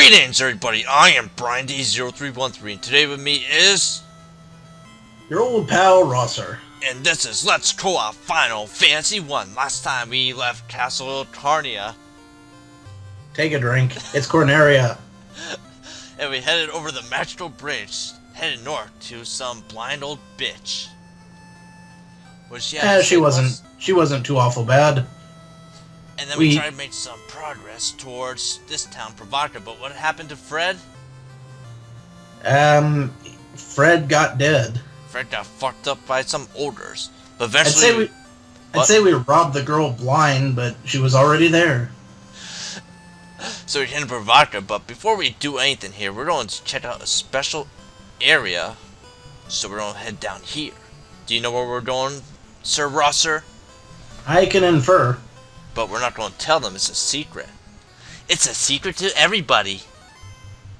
Greetings, everybody. I am Brian D0313, and today with me is your old pal Rosser. And this is Let's Co-op Final Fantasy 1. Last time we left Castle Carnia. Take a drink. It's Corneria. And we headed over the Magical Bridge, headed north to some blind old bitch. Which she wasn't too awful bad. And then we tried to make some progress towards this town, Provaka, but what happened to Fred? Fred got dead. Fred got fucked up by some ogres. But eventually... I'd say we robbed the girl blind, but she was already there. So we headed to Provaka, but before we do anything here, we're going to check out a special area. So we're going to head down here. Do you know where we're going, Sir Rosser? I can infer. But we're not going to tell them. It's a secret. It's a secret to everybody.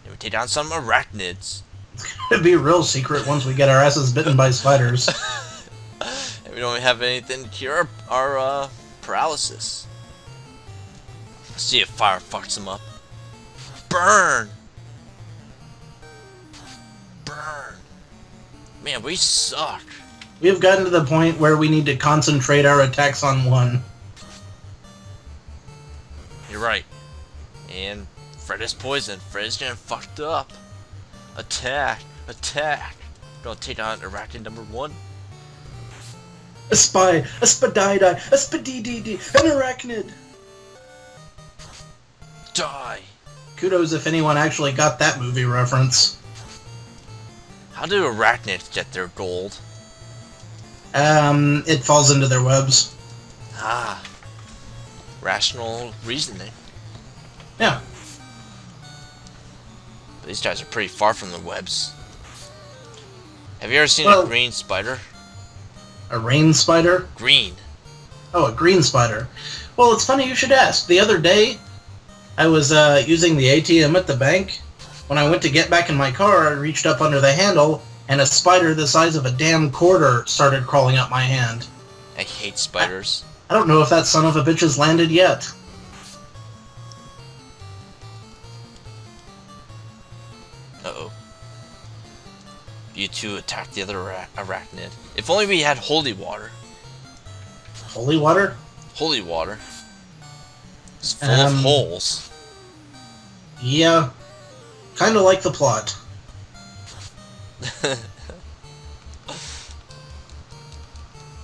And we take down some arachnids. It's going to be a real secret once we get our asses bitten by spiders. And we don't have anything to cure our paralysis. Let's see if fire fucks them up. Burn! Burn! Man, we suck. We have gotten to the point where we need to concentrate our attacks on one. You're right. And Fred is poisoned. Fred is getting fucked up. Attack! Attack! Gonna take on arachnid number 1. A spy! A spadidi! A spadidi! An arachnid! Die! Kudos if anyone actually got that movie reference. How do arachnids get their gold? It falls into their webs. Ah. Rational reasoning. Yeah. But these guys are pretty far from the webs. Have you ever seen a green spider? A rain spider? Green. Oh, a green spider. Well, it's funny you should ask. The other day, I was using the ATM at the bank. When I went to get back in my car, I reached up under the handle, and a spider the size of a damn quarter started crawling up my hand. I hate spiders. I don't know if that son of a bitch has landed yet. Uh-oh. You two attacked the other arachnid. If only we had holy water. Holy water? Holy water. It's full of holes. Yeah. Kinda like the plot.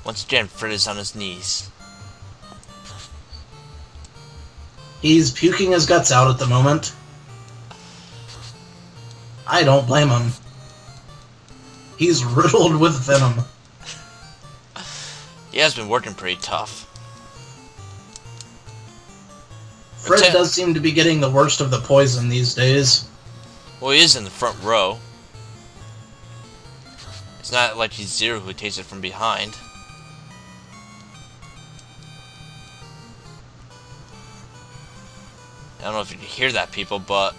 Once again, Fred is on his knees. He's puking his guts out at the moment. I don't blame him. He's riddled with venom. He has been working pretty tough. Fred does seem to be getting the worst of the poison these days. Well, he is in the front row. It's not like he's Zero who takes it from behind. I don't know if you can hear that, people, but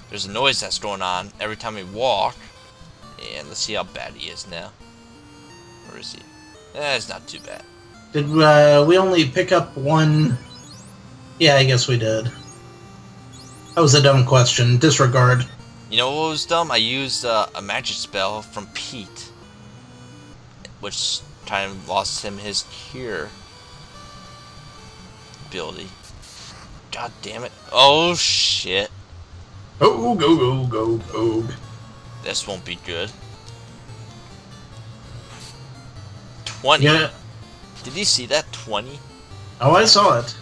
there's a noise that's going on every time we walk. And let's see how bad he is now. Where is he? It's not too bad. Did we only pick up one? Yeah, I guess we did. That was a dumb question. Disregard. You know what was dumb? I used a magic spell from Pete, which kind of lost him his cure ability. God damn it. Oh shit. Oh, go. This won't be good. 20. Yeah. Did you see that? 20? Oh, I saw it.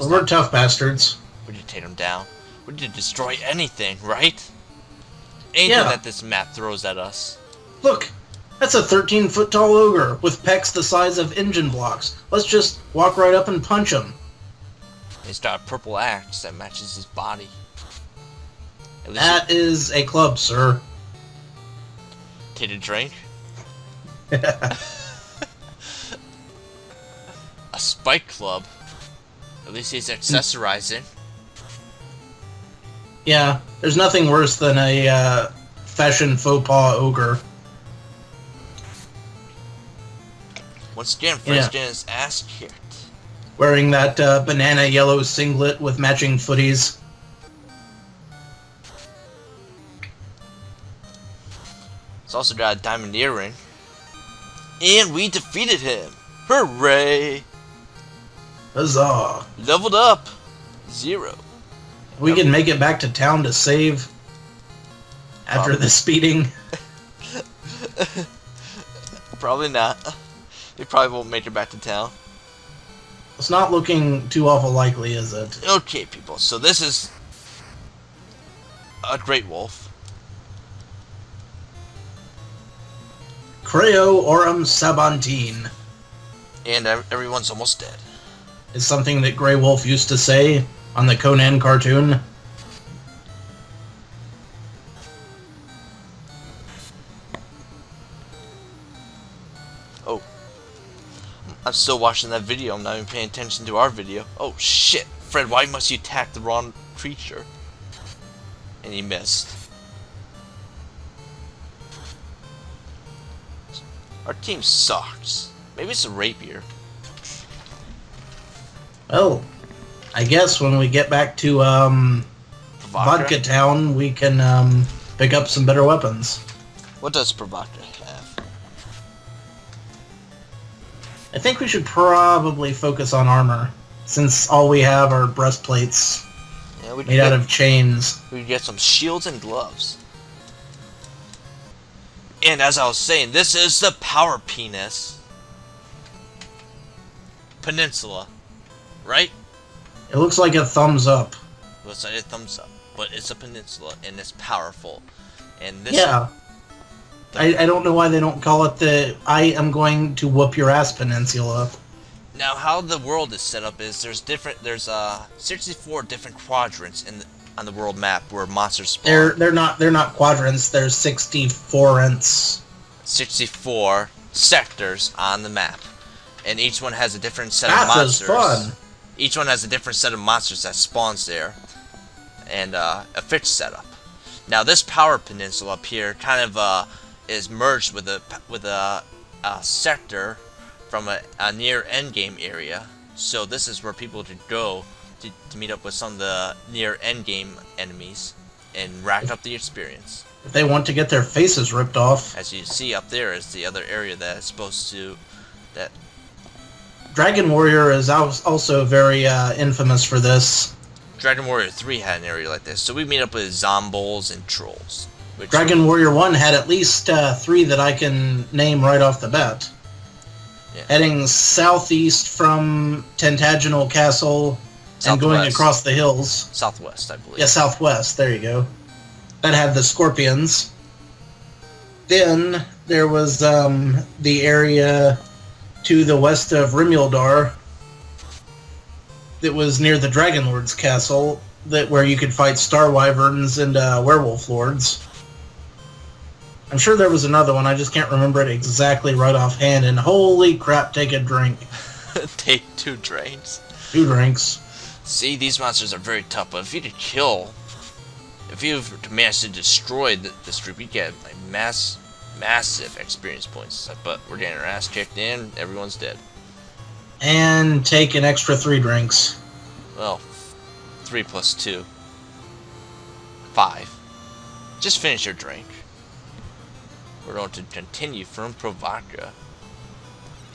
Well, we're tough bastards. We need to take them down. We need to destroy anything, right? Anything that this map throws at us. Look, that's a 13-foot tall ogre with pecs the size of engine blocks. Let's just walk right up and punch him. He's got a purple axe that matches his body. That is a club, sir. Take a drink? A spike club? At least he's accessorizing. Yeah, there's nothing worse than a fashion faux pas ogre. Once again, Fred's getting his ass kicked. Wearing that banana yellow singlet with matching footies. It's also got a diamond earring. And we defeated him! Hooray! Huzzah! Leveled up! 0. We can make it back to town to save after the speeding. Probably not. We probably won't make it back to town. It's not looking too awful likely, is it? Okay, people, so this is a great wolf. Creo Aurum Sabantine And everyone's almost dead. is something that Grey Wolf used to say on the Conan cartoon. Oh. I'm still watching that video. I'm not even paying attention to our video. Oh, shit. Fred, why must you attack the wrong creature? And he missed. Our team sucks. Maybe it's a rapier. Well, I guess when we get back to Vodka Town, we can pick up some better weapons. What does Provaka have? I think we should probably focus on armor, since all we have are breastplates Yeah, we made out of chains. We could get some shields and gloves. And as I was saying, this is the Power Peninsula, right? It looks like a thumbs up. Looks like a thumbs up, but it's a peninsula and it's powerful. And this Yeah. I don't know why they don't call it the I am going to whoop your ass peninsula. Now, how the world is set up is there's 64 different quadrants on the world map where monsters spawn. They're not quadrants. They're 64ants. 64 sectors on the map, and each one has a different set of Math monsters. is fun. Each one has a different set of monsters that spawns there, and a fixed setup. Now, this Power Peninsula up here kind of is merged with a sector from a near endgame area. So this is where people could go to meet up with some of the near endgame enemies and rack up the experience. If they want to get their faces ripped off. As you see up there is the other area that is supposed to... Dragon Warrior is also very infamous for this. Dragon Warrior 3 had an area like this. So we meet up with zombies and trolls. Dragon Warrior 1 had at least 3 that I can name right off the bat. Yeah. Heading southeast from Tentaginal Castle and going across the hills. Southwest, I believe. Yeah, southwest. There you go. That had the scorpions. Then there was the area to the west of Rimuldar that was near the Dragon Lord's castle, where you could fight Star Wyverns and Werewolf Lords. I'm sure there was another one, I just can't remember it exactly right offhand, and holy crap, take a drink. Take 2 drinks. 2 drinks. See, these monsters are very tough, but if you could kill... If you manage to destroy this group, you get like massive experience points. But we're getting our ass kicked in, everyone's dead. And take an extra 3 drinks. Well, 3 plus 2. 5. Just finish your drink. We're going to continue from Provaka.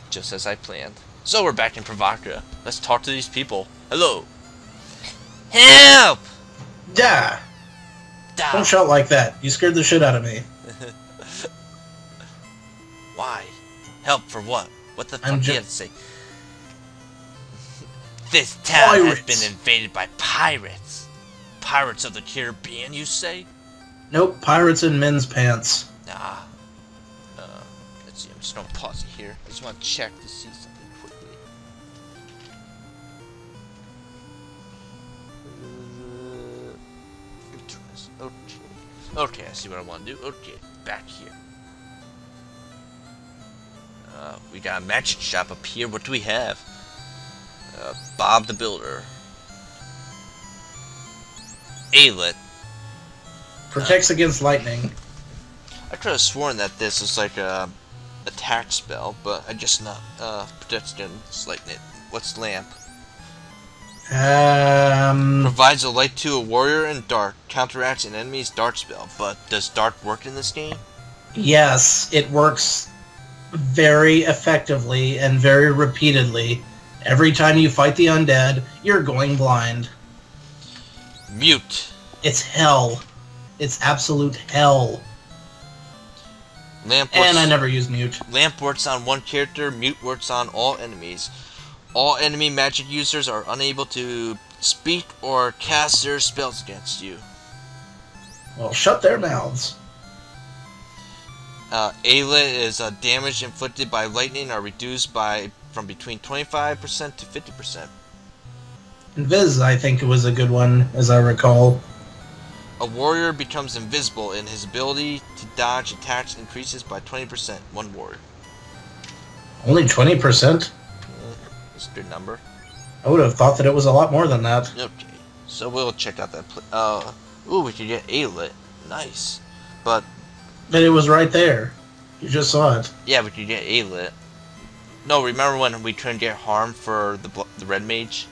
Just as I planned. So we're back in Provaka. Let's talk to these people. Hello! Help! Yeah! Don't shout like that. You scared the shit out of me. Why? Help for what? What the fuck do you have to say? This town has been invaded by pirates. Pirates of the Caribbean, you say? Nope, pirates in men's pants. Nah. Let's see, I'm just gonna pause it here. I just want to check to see something quickly. Okay, I see what I want to do. Okay, back here. We got a magic shop up here. What do we have? Bob the Builder. Alet. Protects against lightning. I could have sworn that this was like a attack spell, but I just not protects against lightning. What's lamp? Provides a light to a warrior in dark. Counteracts an enemy's dark spell. But does dark work in this game? Yes, it works very effectively and very repeatedly. Every time you fight the undead, you're going blind. Mute. It's hell. It's absolute hell. Lamp And I works, never use mute. lamp works on one character, mute works on all enemies. All enemy magic users are unable to speak or cast their spells against you. Well, shut their mouths. Aillet is damage inflicted by lightning are reduced by from between 25% to 50%. Invis, I think, was a good one, as I recall. A warrior becomes invisible and his ability to dodge attacks increases by 20%. One warrior. Only 20%? That's a good number. I would have thought that it was a lot more than that. Okay, so we'll check out that. Ooh, we could get Aillet. Nice, but it was right there. You just saw it. Yeah, we could get Aillet. No, remember when we couldn't get harm for the red mage?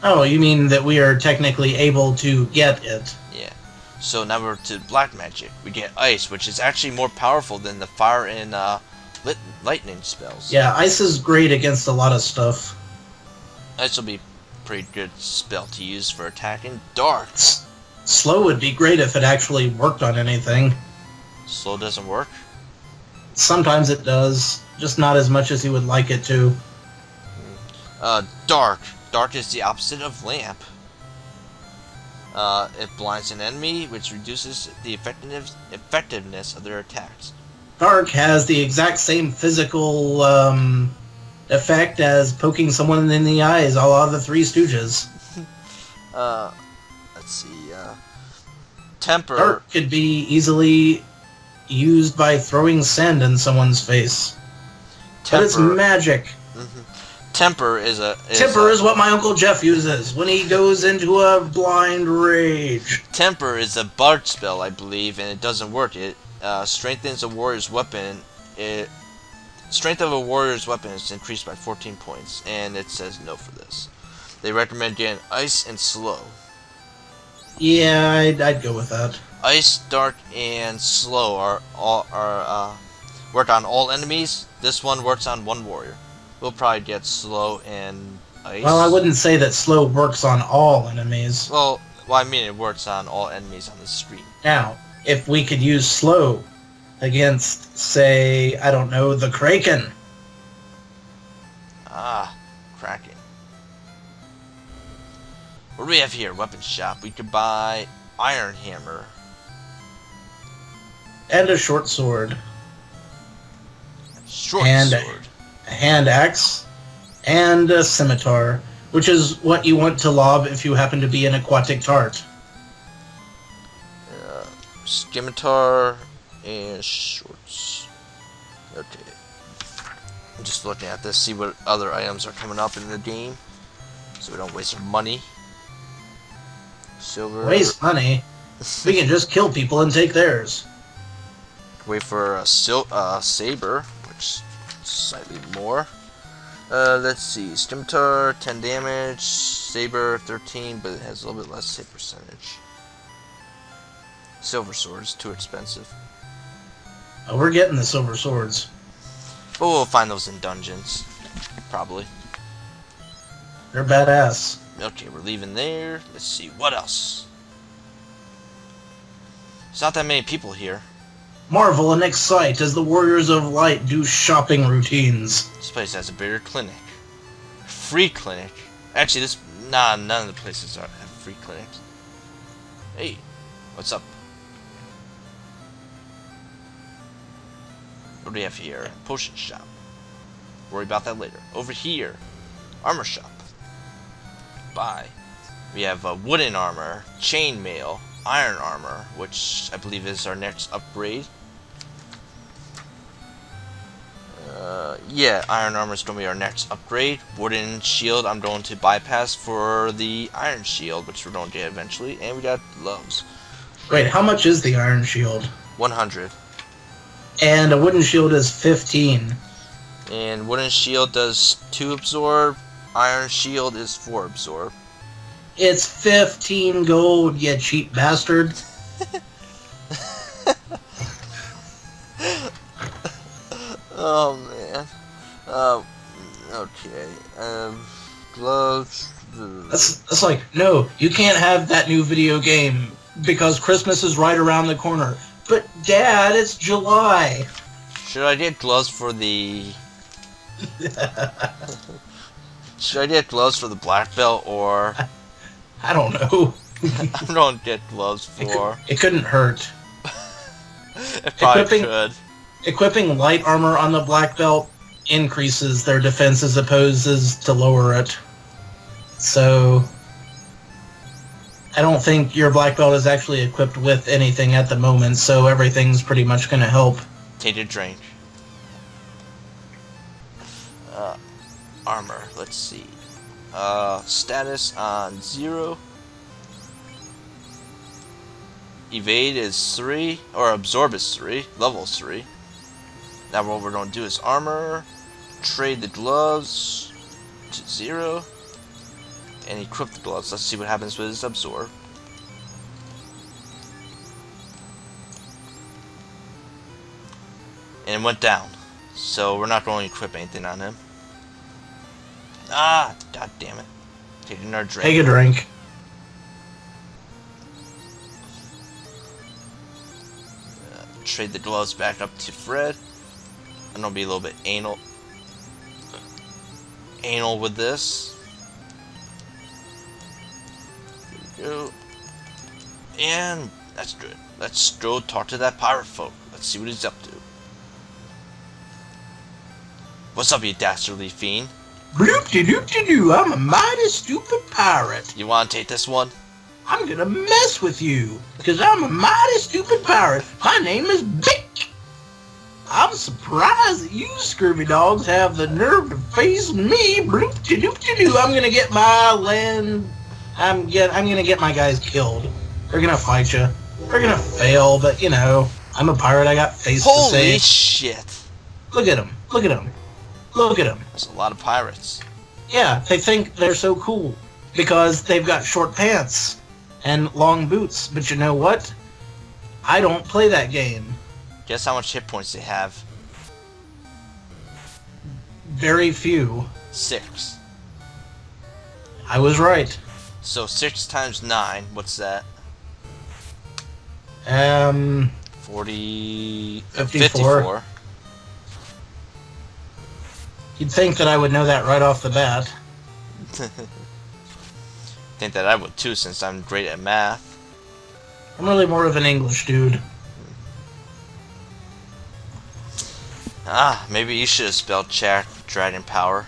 Oh, you mean that we are technically able to get it? Yeah. So now we're to black magic. We get ice, which is actually more powerful than the fire and lightning spells. Yeah, ice is great against a lot of stuff. Ice will be a pretty good spell to use for attacking. Dark. Slow would be great if it actually worked on anything. Slow doesn't work? Sometimes it does, just not as much as you would like it to. Dark. Dark is the opposite of lamp. It blinds an enemy, which reduces the effectiveness of their attacks. Dark has the exact same physical effect as poking someone in the eyes, a la the Three Stooges. Let's see. Temper. Dark could be easily used by throwing sand in someone's face. Temper. But it's magic. Temper is Temper is what my Uncle Jeff uses when he goes into a blind rage. Temper is a bard spell, I believe, and it doesn't work. It strengthens a warrior's weapon. Strength of a warrior's weapon is increased by 14 points, and it says no for this. They recommend getting ice and slow. Yeah, I'd go with that. Ice, dark, and slow work on all enemies. This one works on one warrior. We'll probably get slow and ice. Well, I wouldn't say that slow works on all enemies. Well, I mean it works on all enemies on the screen. Now, if we could use slow against, say, I don't know, the Kraken. Ah, Kraken. What do we have here? Weapon shop. We could buy iron hammer. And a short sword. Short and sword. A hand axe. And a scimitar, which is what you want to lob if you happen to be an aquatic tart. Scimitar and shorts. Okay. I'm just looking at this, see what other items are coming up in the game, so we don't waste our money. Silver. Waste money? We can just kill people and take theirs. Wait for a saber, which is slightly more. Let's see. Scimitar, 10 damage. Saber, 13, but it has a little bit less hit percentage. Silver sword is too expensive. Oh, we're getting the silver swords. But we'll find those in dungeons. Probably. They're badass. Okay, we're leaving there. Let's see, what else? There's not that many people here. Marvel and excite as the Warriors of Light do shopping routines. This place has a bigger clinic. Free clinic. Actually, none of the places have free clinics. Hey, what's up? What do we have here? Potion shop. Worry about that later. Over here, armor shop. Buy. We have wooden armor, chainmail, iron armor, which I believe is our next upgrade. Yeah, iron armor is going to be our next upgrade. Wooden shield I'm going to bypass for the iron shield, which we're going to get eventually. And we got gloves. Wait, how much is the iron shield? 100. And a wooden shield is 15. And wooden shield does 2 absorb. Iron shield is 4 absorb. It's 15 gold, you cheap bastard. Oh man. Okay. Gloves. That's like, no, you can't have that new video game because Christmas is right around the corner. But Dad, it's July. Should I get gloves for the? Should I get gloves for the black belt or? I don't know. I don't get gloves for. It couldn't hurt. It probably could. Equipping light armor on the black belt increases their defense as opposed to lower it. So I don't think your black belt is actually equipped with anything at the moment, so everything's pretty much going to help. Tainted drink. Armor. Let's see. Status on 0. Evade is 3, or absorb is 3. Level 3. Now what we're going to do is armor. Trade the gloves to 0. And equip the gloves. Let's see what happens with this absorb. And it went down. So we're not going to equip anything on him. Ah, god damn it. Taking our drink. Take a drink. Trade the gloves back up to Fred. I'm gonna be a little bit anal with this. There we go. And that's good. Let's go talk to that pirate folk. Let's see what he's up to. What's up, you dastardly fiend? Bloop-de-doop-de-doo, I'm a mighty stupid pirate. You wanna take this one? I'm gonna mess with you, because I'm a mighty stupid pirate. My name is Bick. I'm surprised that you scurvy dogs have the nerve to face me. Bloop-de-doop-de-doo, I'm gonna get my land... I'm gonna get my guys killed. They're gonna fight you. They're gonna fail, but you know, I'm a pirate, I got face to save. Holy shit. Look at them. Look at them. Look at them. There's a lot of pirates. Yeah, they think they're so cool because they've got short pants and long boots. But you know what? I don't play that game. Guess how much hit points they have? Very few. 6. I was right. So 6 times 9, what's that? 54. 54. You'd think that I would know that right off the bat. Think that I would too, since I'm great at math. I'm really more of an English dude. Ah, maybe you should have spelled Jack Dragon Power.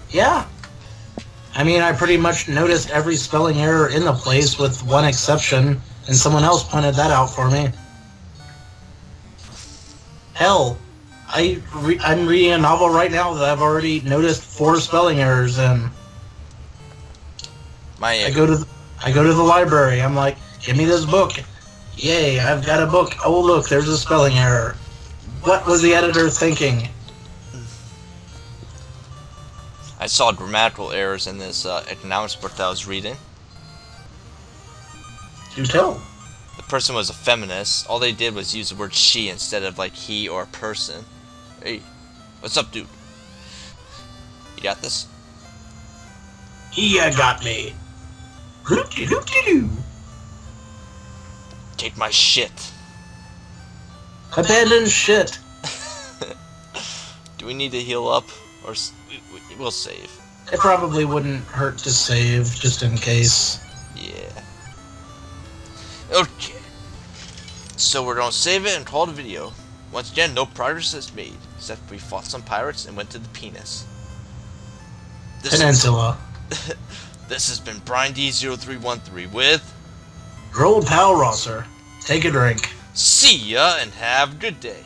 Yeah. I mean, I pretty much noticed every spelling error in the place with one exception, and someone else pointed that out for me. Hell, I'm reading a novel right now that I've already noticed 4 spelling errors in. I go to the library. I'm like, give me this book. Yay, I've got a book. Oh look, there's a spelling error. What was the editor thinking? I saw grammatical errors in this economics book that I was reading. Do tell. The person was a feminist. All they did was use the word she instead of like he or a person. Hey, what's up, dude? You got this? Yeah, got me. Loop-de-loop-de-doo. Take my shit. Abandon shit. Do we need to heal up, or we'll save? It probably wouldn't hurt to save, just in case. Yeah. Okay. So we're gonna save it and call the video. Once again, no progress is made, except we fought some pirates and went to the penis. Peninsula. This has been Brian D0313 with Your old pal Rosser. Take a drink. See ya and have a good day.